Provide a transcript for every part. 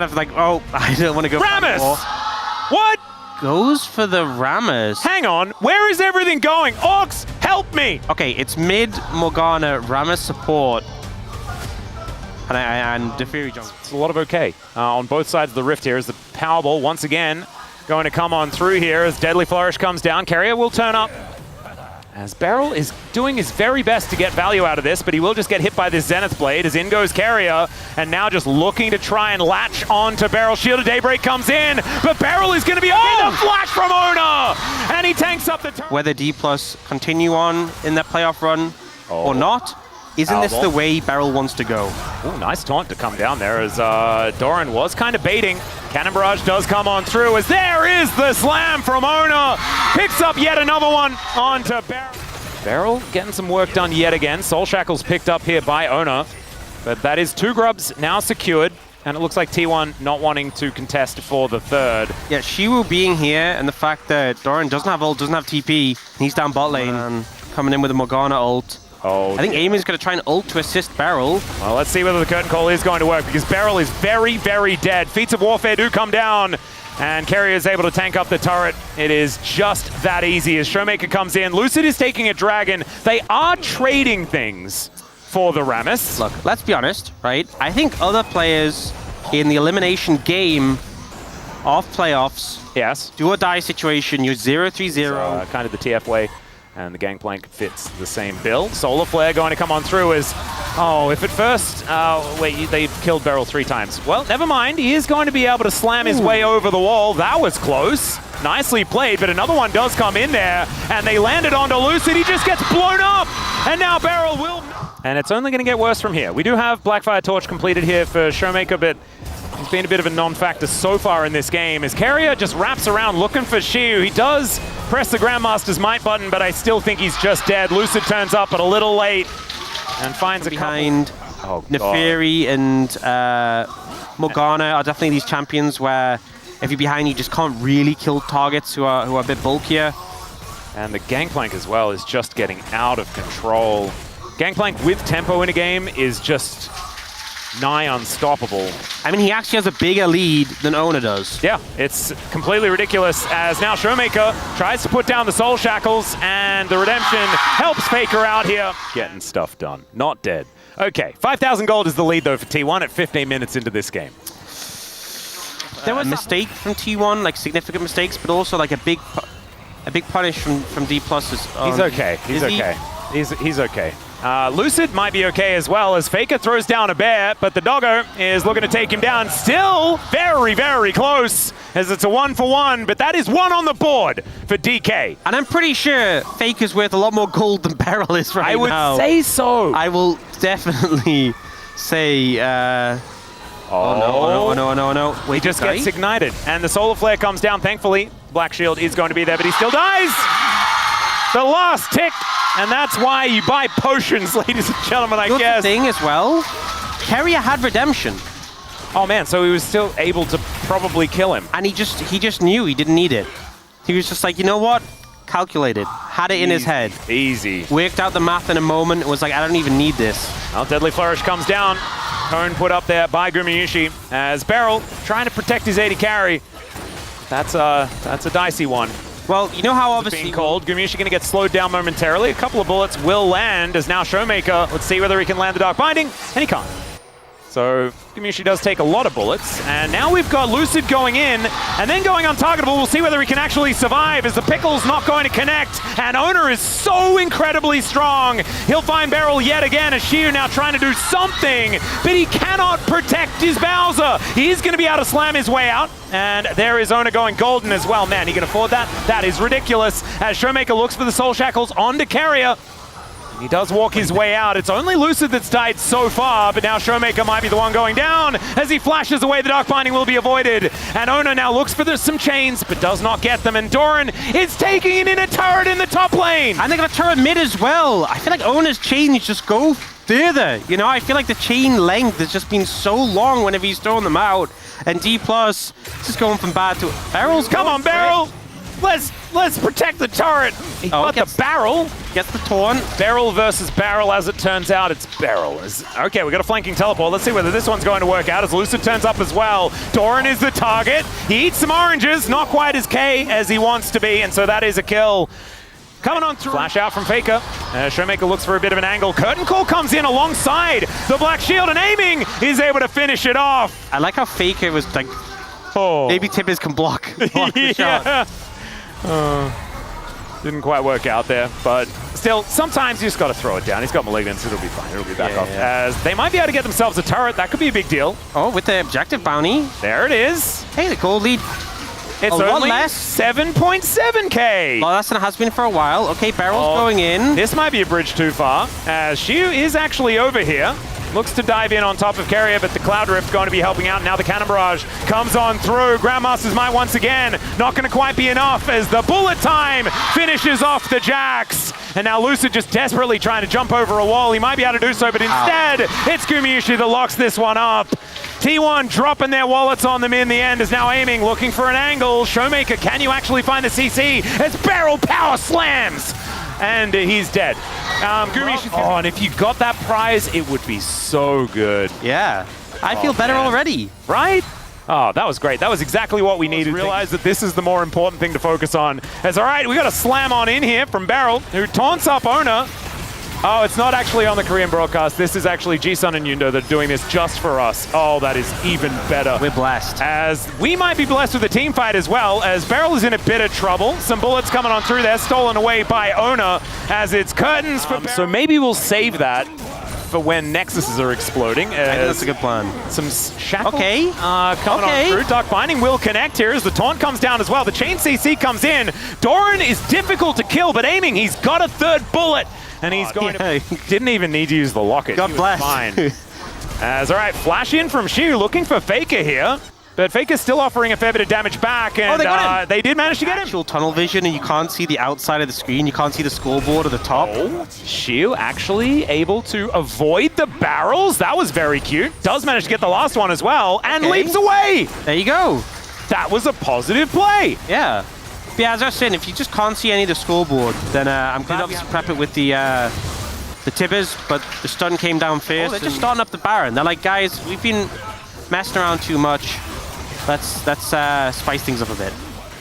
Like, oh, I don't want to go. Rammus! What? Goes for the Rammus. Hang on, where is everything going? Orcs, help me! Okay, it's mid Morgana, Rammus support, and Defiri jungle. It's a lot of okay on both sides of the rift here as the Powerball once again going to come on through here as Deadly Flourish comes down. Carrier will turn up. As Beryl is doing his very best to get value out of this, but he will just get hit by this Zenith Blade as in goes Carrier, and now just looking to try and latch on to Beryl. Shield of Daybreak comes in, but Beryl is going to be the flash from Ona, and he tanks up the turn. Whether DPlus continue on in their playoff run or not, isn't this the way Beryl wants to go? Ooh, nice taunt to come down there as Doran was kind of baiting. Cannon Barrage does come on through as there is the slam from Ona. Picks up yet another one onto Beryl. Beryl getting some work done yet again. Soul Shackles picked up here by Ona. But that is 2 grubs now secured. And it looks like T1 not wanting to contest for the third. Yeah, Shiwu being here and the fact that Doran doesn't have ult, doesn't have TP. He's down bot lane, coming in with a Morgana ult. Oh, I think Amy is going to try and ult to assist Beryl. Well, let's see whether the curtain call is going to work because Beryl is very, very dead. Feats of Warfare do come down, and Carrier is able to tank up the turret. It is just that easy as Showmaker comes in. Lucid is taking a dragon. They are trading things for the Rammus. Look, let's be honest, right? I think other players in the elimination game of playoffs, yes, do or die situation, you're 0-3-0. Kind of the TF way. And the Gangplank fits the same build. Solar Flare going to come on through as, if at first, they killed Beryl 3 times. Well, never mind. He is going to be able to slam his way over the wall. That was close. Nicely played, but another one does come in there, and they landed onto Lucid. He just gets blown up, and now Beryl will... And it's only going to get worse from here. We do have Blackfire Torch completed here for Showmaker, but he's been a bit of a non-factor so far in this game as Carrier just wraps around looking for Shiu. He does press the Grandmaster's Might button, but I still think he's just dead. Lucid turns up, but a little late and finds a behind. Oh, Neferi and Morgana are definitely these champions where if you're behind, you just can't really kill targets who are a bit bulkier. And the Gangplank as well is just getting out of control. Gangplank with tempo in a game is just nigh unstoppable. I mean, he actually has a bigger lead than Ona does. Yeah, it's completely ridiculous as now Showmaker tries to put down the Soul Shackles and the Redemption helps Faker out here. Getting stuff done, not dead. Okay, 5,000 gold is the lead though for T1 at 15 minutes into this game. There was a mistake from T1, like significant mistakes, but also like a big punish from DPlus. He's okay, he's okay. He's okay. Lucid might be okay as well as Faker throws down a bear, but the doggo is looking to take him down. Still very, very close as it's a 1-for-1, but that is 1 on the board for DK. And I'm pretty sure Faker's worth a lot more gold than Beryl is right now. I would say so. I will definitely say... Oh no. Wait, he just gets ignited. And the Solar Flare comes down, thankfully. Black Shield is going to be there, but he still dies! The last tick! And that's why you buy potions, ladies and gentlemen, I guess. The thing as well, Carrier had Redemption. Oh man, so he was still able to probably kill him. And he just knew he didn't need it. He was just like, you know what? Calculated. Had it in his head. Easy. Worked out the math in a moment. It was like, I don't even need this. Well, Deadly Flourish comes down. Cone put up there by Gumayushi as Beryl trying to protect his AD carry. That's a dicey one. Well, you know how obviously... Being cold, Gumayushi going to get slowed down momentarily. A couple of bullets will land as now Showmaker. Let's see whether he can land the Dark Binding. And he can't. So Gumayushi does take a lot of bullets. And now we've got Lucid going in and then going untargetable. We'll see whether he can actually survive as the Pickle's not going to connect. And Owner is so incredibly strong. He'll find Beryl yet again as Shiu now trying to do something. But he cannot protect his Bowser. He's going to be able to slam his way out. And there is Owner going golden as well. Man, he can afford that? That is ridiculous. As Showmaker looks for the Soul Shackles onto Carrier. He does walk his way out. It's only Lucid that's died so far, but now Showmaker might be the one going down. As he flashes away, the Dark Binding will be avoided. And Ona now looks for some chains, but does not get them. And Doran is taking it in a turret in the top lane. And they got a turret mid as well. I feel like Ona's chains just go further. You know, I feel like the chain length has just been so long whenever he's throwing them out. And DPlus is just going from bad to... Beryl's Come on, Beryl! Let's protect the turret. He got the barrel. Gets the taunt. Barrel versus barrel, as it turns out, it's barrel. Okay, we got a flanking teleport. Let's see whether this one's going to work out as Lucid turns up as well. Doran is the target. He eats some oranges, not quite as K as he wants to be, and so that is a kill. Coming on through. Flash out from Faker. Showmaker looks for a bit of an angle. Curtain Call comes in alongside the Black Shield, and aiming is able to finish it off. I like how Faker was like, maybe Tibbers can block the shot. Didn't quite work out there, but still, sometimes you just got to throw it down. He's got Malignance, it'll be fine. It'll be back off. As they might be able to get themselves a turret. That could be a big deal. Oh, with the objective bounty. There it is. Hey, the gold lead. It's only less. 7.7k. Well, less than it has been for a while. Okay, Barrel's going in. This might be a bridge too far, as Shiu is actually over here. Looks to dive in on top of Carrier, but the Cloud Rift going to be helping out. Now the Cannon Barrage comes on through. Grandmaster's Might once again. Not going to quite be enough as the bullet time finishes off the Jax. And now Lucid just desperately trying to jump over a wall. He might be able to do so, but instead, it's Gumayushi that locks this one up. T1 dropping their wallets on them in the end is now aiming, looking for an angle. Showmaker, can you actually find the CC? As Barrel power slams! And he's dead. And if you got that prize, it would be so good. Yeah. I feel better already. Right? Oh, that was great. That was exactly what we needed. Realize that this is the more important thing to focus on. As all right, we got a slam on in here from Barrel, who taunts up Ona. Oh, it's not actually on the Korean broadcast. This is actually Jisun and Yundo that are doing this just for us. Oh, that is even better. We're blessed. As we might be blessed with a team fight as well, as Barrel is in a bit of trouble. Some bullets coming on through there, stolen away by Ona, as it's curtains for So maybe we'll save that for when Nexuses are exploding. I think that's a good plan. Some shackles coming on through. Dark Binding will connect here as the taunt comes down as well. The chain CC comes in. Doran is difficult to kill, but aiming, he's got a third bullet. And he's going to... Didn't even need to use the locket. God bless. Fine. As, all right, flash in from Shiu, looking for Faker here. But Faker's still offering a fair bit of damage back, and they did manage to get him. Actual tunnel vision, and you can't see the outside of the screen. You can't see the scoreboard at the top. Oh, Shiu actually able to avoid the barrels. That was very cute. Does manage to get the last one as well, and leaps away. There you go. That was a positive play. Yeah. Yeah, as I was saying, if you just can't see any of the scoreboard, then I'm glad obviously prep it with the Tibbers, but the stun came down first. Oh, they're just starting up the Baron. They're like, guys, we've been messing around too much. Let's spice things up a bit.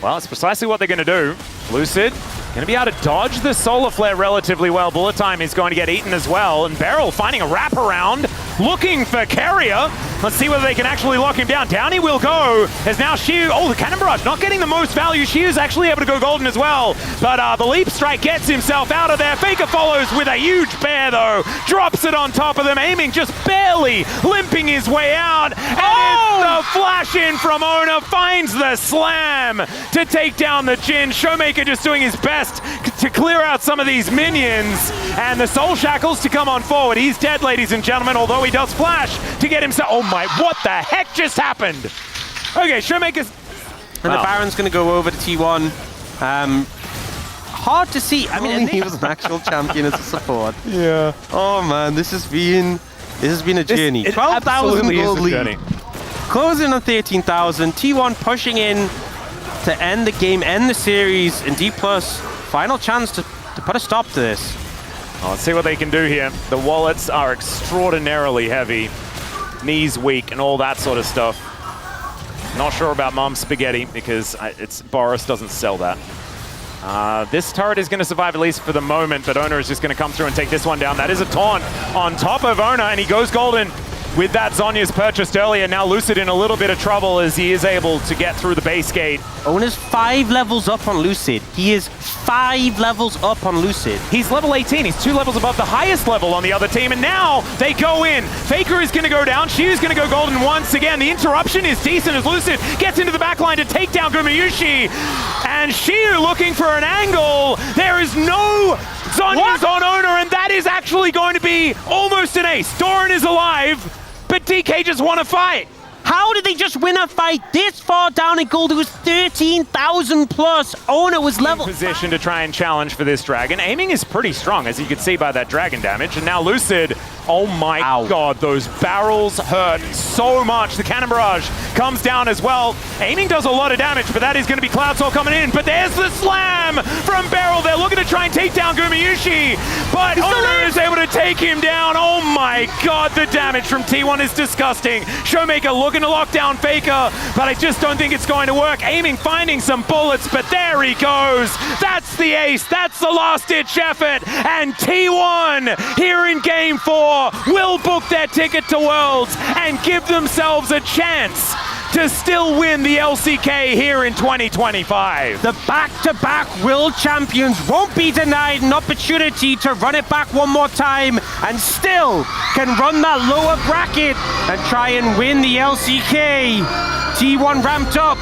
Well, it's precisely what they're going to do. Lucid going to be able to dodge the Solar Flare relatively well. Bullet time is going to get eaten as well. And Barrel finding a wraparound, looking for Carrier. Let's see whether they can actually lock him down. Down he will go. As now Shiu, the Cannon Barrage not getting the most value. Shiu's actually able to go golden as well. But the Leap Strike gets himself out of there. Faker follows with a huge bear though. Drops it on top of them, aiming just barely, limping his way out. And it's the flash in from Ona, finds the slam to take down the Jin. Showmaker just doing his best to clear out some of these minions. And the Soul Shackles to come on forward. He's dead, ladies and gentlemen, although he does flash to get himself... Oh my, what the heck just happened? Okay, Showmaker's... And the Baron's going to go over to T1. Hard to see. I mean, he was an actual champion as a support. Yeah. Oh man, this has been a journey. 12,000 gold lead. Closing on 13,000. T1 pushing in to end the game, end the series, and DPlus final chance to put a stop to this. Oh, let's see what they can do here. The wallets are extraordinarily heavy. Knees weak and all that sort of stuff. Not sure about Mom's Spaghetti because Boris doesn't sell that. This turret is going to survive at least for the moment, but Ona is just going to come through and take this one down. That is a taunt on top of Ona, and he goes golden with that Zhonya's purchased earlier. Now Lucid in a little bit of trouble as he is able to get through the base gate. Ona's 5 levels up on Lucid. He is 5 levels up on Lucid. He's level 18. He's 2 levels above the highest level on the other team, and now they go in. Faker is going to go down. Shiu's going to go golden once again. The interruption is decent as Lucid gets into the backline to take down Gumayushi. And Shiu looking for an angle. There is no Zhonya's on Ona, and that is actually going to be almost an ace. Doran is alive, but DK just won a fight. How did they just win a fight this far down in gold? It was 13,000 plus. Ona was level position 5. To try and challenge for this dragon. Aiming is pretty strong, as you can see by that dragon damage. And now Lucid Oh my god, those barrels hurt so much. The cannon barrage comes down as well. Aiming does a lot of damage, but that is going to be Cloud Soul coming in. But there's the slam from Beryl. They're looking to try and take down Gumayusi, but Owner is able to take him down. Oh my god, the damage from T1 is disgusting. Showmaker looking to lock down Faker, but I just don't think it's going to work. Aiming, finding some bullets, but there he goes. That's the ace. That's the last-ditch effort. And T1 here in Game 4 will book their ticket to Worlds and give themselves a chance to still win the LCK here in 2025. The back-to-back world champions won't be denied an opportunity to run it back one more time and still can run that lower bracket and try and win the LCK. T1 ramped up,